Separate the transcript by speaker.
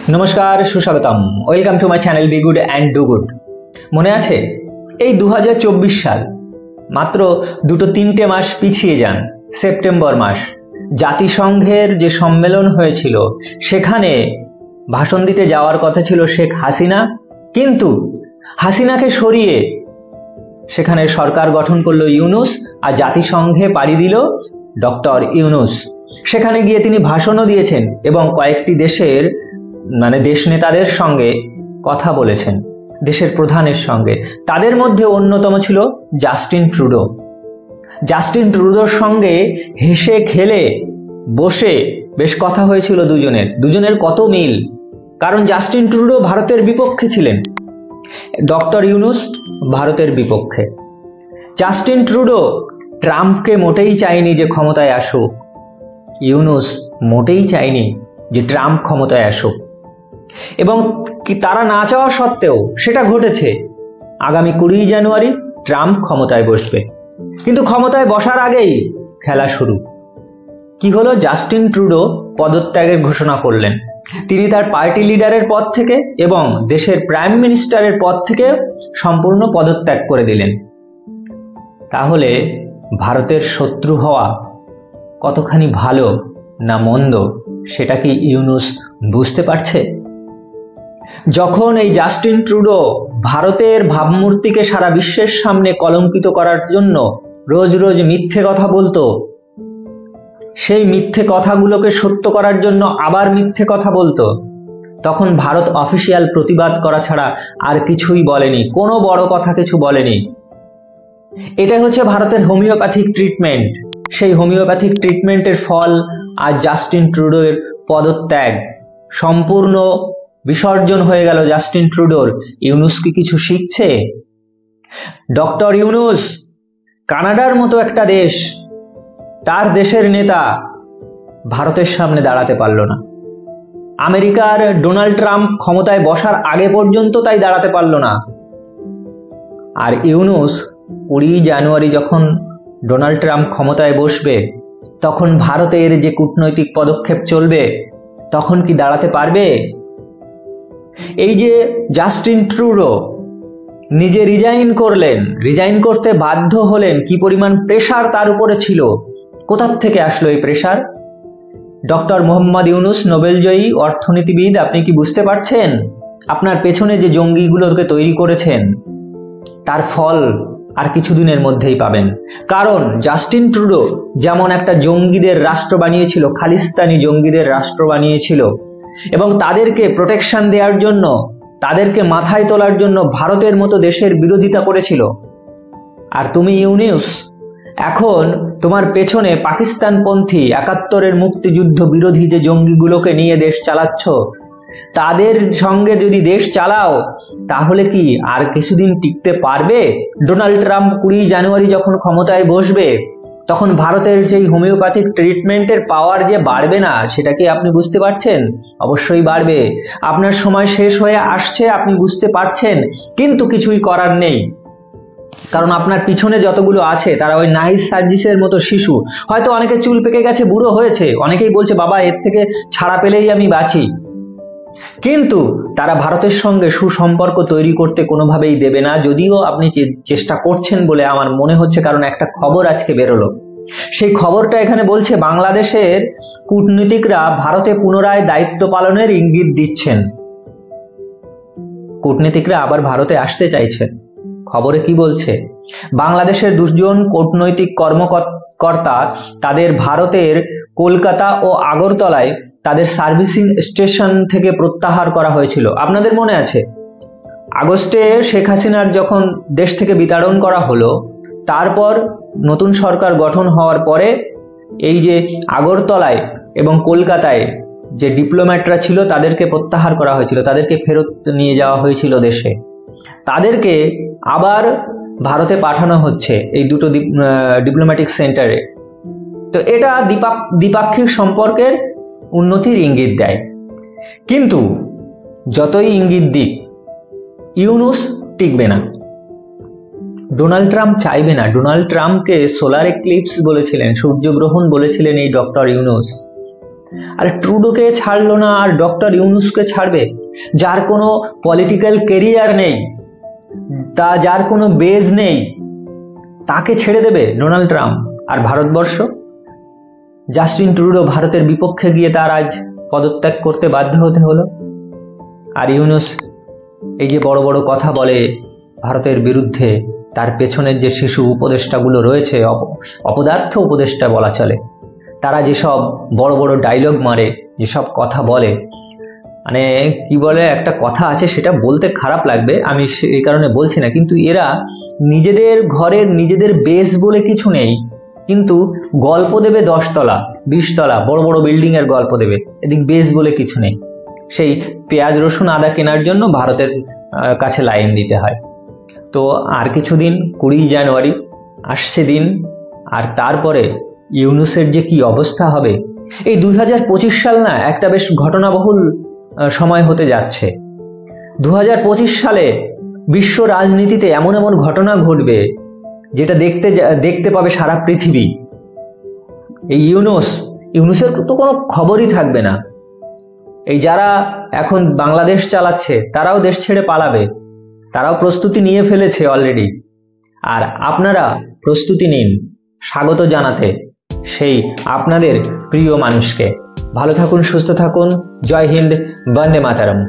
Speaker 1: नमस्कार सुस्वागतम welcome to my channel be good and do good. মনে আছে এই 2024 সাল মাত্র দুটো তিনটে মাস পিছিয়ে যান সেপ্টেম্বর মাস জাতিসংঘের যে সম্মেলন হয়েছিল সেখানে ভাষণ দিতে যাওয়ার কথা ছিল শেখ হাসিনা, কিন্তু হাসিনাকে সরিয়ে সেখানে সরকার গঠন করলো ইউনূস আর জাতিসংঘে পাড়ি দিল ডক্টর ইউনূস। সেখানে গিয়ে তিনি ভাষণও দিয়েছেন এবং কয়েকটি দেশের দেশ নেতাদের সঙ্গে কথা বলেছেন, দেশের প্রধানের সঙ্গে। তাদের মধ্যে অন্যতম ছিল জাস্টিন ট্রুডো। জাস্টিন ট্রুডোর সঙ্গে হেসে খেলে বসে বেশ কথা হয়েছিল দুজনের কত মিল, কারণ জাস্টিন ট্রুডো ভারতের বিপক্ষে ছিলেন, ডক্টর ইউনূস ভারতের বিপক্ষে। জাস্টিন ট্রুডো ট্রাম্পকে মোটেই চায়নি যে ক্ষমতায় আসুক, ইউনূস মোটেই চায়নি যে ট্রাম্প ক্ষমতায় আসুক, এবং তারা না চাওয়া সত্ত্বেও সেটা ঘটেছে। আগামী 20 জানুয়ারি ট্রাম্প ক্ষমতায় বসবে, কিন্তু ক্ষমতায় বসার আগেই খেলা শুরু। কি হলো? জাস্টিন ট্রুডো পদত্যাগের ঘোষণা করলেন। তিনি তার পার্টি লিডারের পদ থেকে এবং দেশের প্রাইম মিনিস্টারের পদ থেকে সম্পূর্ণ পদত্যাগ করে দিলেন। তাহলে ভারতের শত্রু হওয়া কতখানি ভালো না মন্দ সেটা কি ইউনূস বুঝতে পারছে? যখন এই জাস্টিন ট্রুডো ভারতের ভাবমূর্তিকে সারা বিশ্বের সামনে কলঙ্কিত করার জন্য রোজ রোজ মিথ্যে কথা বলতো, সেই মিথ্যে কথাগুলোকে সত্য করার জন্য আবার মিথ্যে কথা বলতো, তখন ভারত অফিসিয়াল প্রতিবাদ করা ছাড়া আর কিছুই বলেনি, কোনো বড় কথা কিছু বলেনি। এটাই হচ্ছে ভারতের হোমিওপ্যাথিক ট্রিটমেন্ট। সেই হোমিওপ্যাথিক ট্রিটমেন্টের ফল আজ জাস্টিন ট্রুডোর পদত্যাগ, সম্পূর্ণ বিসর্জন হয়ে গেল জাস্টিন ট্রুডোর। ইউনূস কি কিছু শিখছে? ডক্টর ইউনূস কানাডার মতো একটা দেশ, তার দেশের নেতা ভারতের সামনে দাঁড়াতে পারল না। আমেরিকার ডোনাল্ড ট্রাম্প ক্ষমতায় বসার আগে পর্যন্ত তাই দাঁড়াতে পারল না। আর ইউনূস 20 জানুয়ারি যখন ডোনাল্ড ট্রাম্প ক্ষমতায় বসবে, তখন ভারতের যে কূটনৈতিক পদক্ষেপ চলবে, তখন কি দাঁড়াতে পারবে? এই যে জাস্টিন ট্রুডো নিজে রিজাইন করলেন, রিজাইন করতে বাধ্য হলেন, কি পরিমাণ প্রেসার তার উপরে ছিল, কোথার থেকে আসলো এই প্রেসার? ডক্টর মোহাম্মদ ইউনূস নোবেলজয়ী অর্থনীতিবিদ, আপনি কি বুঝতে পারছেন? আপনার পেছনে যে জঙ্গিগুলোকে তৈরি করেছেন তার ফল আর কিছুদিনের মধ্যেই পাবেন। কারণ জাস্টিন ট্রুডো যেমন একটা জঙ্গিদের রাষ্ট্র বানিয়েছিল, খালিস্তানি জঙ্গিদের রাষ্ট্র বানিয়েছিল, এবং তাদেরকে প্রোটেকশন দেওয়ার জন্য, তাদেরকে মাথায় তোলার জন্য ভারতের মতো দেশের বিরোধিতা করেছিল। আর তুমি ইউনূস এখন তোমার পেছনে পাকিস্তানপন্থী 71-এর মুক্তিযুদ্ধ বিরোধী যে জঙ্গিগুলোকে নিয়ে দেশ চালাচ্ছ, তাদের সঙ্গে যদি দেশ চালাও তাহলে কি আর কিছুদিন টিকতে পারবে? ডোনাল্ড ট্রাম্প 20 জানুয়ারি যখন ক্ষমতায় বসবে, তখন ভারতের যেই হোমিওপ্যাথিক ট্রিটমেন্টের পাওয়ার যে বাড়বে না, সেটা কি আপনি বুঝতে পারছেন? অবশ্যই বাড়বে। আপনার সময় শেষ হয়ে আসছে, আপনি বুঝতে পারছেন, কিন্তু কিছুই করার নেই। কারণ আপনার পিছনে যতগুলো আছে তারা ওই নাইস সার্জিসের মতো শিশু। হয়তো অনেকে চুল পেকে গেছে, বুড়ো হয়েছে, অনেকেই বলছে বাবা এর থেকে ছাড়া পেলেই আমি বাঁচি, কিন্তু তারা ভারতের সঙ্গে সুসম্পর্ক তৈরি করতে কোনোভাবেই দেবে না। যদিও আপনি চেষ্টা করছেন বলে আমার মনে হচ্ছে, কারণ একটা খবর আজকে বেরোলো, সেই খবরটা এখানে বলছে বাংলাদেশের কূটনীতিকরা ভারতে পুনরায় দায়িত্ব পালনের ইঙ্গিত দিচ্ছেন। কূটনীতিকরা আবার ভারতে আসতে চাইছেন। খবরে কি বলছে? বাংলাদেশের 2 জন কূটনৈতিক কর্মকর্তা তাদের ভারতের কলকাতা ও আগরতলায় তাদের সার্ভিসিং স্টেশন থেকে প্রত্যাহার করা হয়েছিল। আপনাদের মনে আছে আগস্টে শেখ হাসিনার যখন দেশ থেকে বিতাড়ন করা হলো, তারপর নতুন সরকার গঠন হওয়ার পরে এই যে আগরতলায় এবং কলকাতায় যে ডিপ্লোম্যাটরা ছিল তাদেরকে প্রত্যাহার করা হয়েছিল, তাদেরকে ফেরত নিয়ে যাওয়া হয়েছিল দেশে। তাদেরকে আবার ভারতে পাঠানো হচ্ছে এই দুটো ডিপ্লোম্যাটিক সেন্টারে। তো এটা দ্বিপাক্ষিক সম্পর্কের উন্নতির ইঙ্গিত দেয়। কিন্তু যতই ইঙ্গিত দিক, ইউনূস টিকবে না, ডোনাল্ড ট্রাম্প চাইবে না। ডোনাল্ড ট্রাম্পকে সোলার এক্লিপস বলেছিলেন, সূর্যগ্রহণ বলেছিলেন এই ডক্টর ইউনূস। আর ট্রুডোকে ছাড়লো না আর ডক্টর ইউনুসকে ছাড়বে? যার কোনো পলিটিক্যাল কেরিয়ার নেই, যার কোনো বেজ নেই, তাকে ছেড়ে দেবে ডোনাল্ড ট্রাম্প? আর ভারতবর্ষ, জাস্টিন ট্রুডো ভারতের বিপক্ষে গিয়ে তার আজ পদত্যাগ করতে বাধ্য হতে হলো। আর ইউনুস এই যে বড় বড় কথা বলে ভারতের বিরুদ্ধে, তার পেছনের যে শিশু উপদেষ্টাগুলো রয়েছে, অপদার্থ উপদেষ্টা বলা চলে, তারা যেসব বড় বড় ডায়লগ মারে, যেসব কথা বলে, মানে কি বলে, একটা কথা আছে, সেটা বলতে খারাপ লাগবে, আমি এই কারণে বলছি না, কিন্তু এরা নিজেদের ঘরের নিজেদের বেস বলে কিছু নেই, কিন্তু গল্প দেবে 10 তলা 20 তলা বড় বড় বিল্ডিং এর গল্প দেবে, এদিক বেস বলে কিছু নেই। সেই পেঁয়াজ রসুন আদা কেনার জন্য ভারতের কাছে লাইন দিতে হয়। তো আর কিছুদিন, 20 জানুয়ারি আসছে দিন, আর তারপরে ইউনুসের যে কি অবস্থা হবে। এই 2025 সাল না একটা বেশ ঘটনাবহুল সময় হতে যাচ্ছে। 2025 সালে বিশ্ব রাজনীতিতে এমন এমন ঘটনা ঘটবে যেটা দেখতে পাবে সারা পৃথিবী। এই ইউনুসের তো কোনো খবরই থাকবে না। এই যারা এখন বাংলাদেশ চালাচ্ছে তারাও দেশ ছেড়ে পালাবে, তারাও প্রস্তুতি নিয়ে ফেলেছে অলরেডি। আর আপনারা প্রস্তুতি নিন স্বাগত জানাতে সেই আপনাদের প্রিয় মানুষকে। ভালো থাকুন, সুস্থ থাকুন। জয় হিন্দ, বন্দে মাতরম।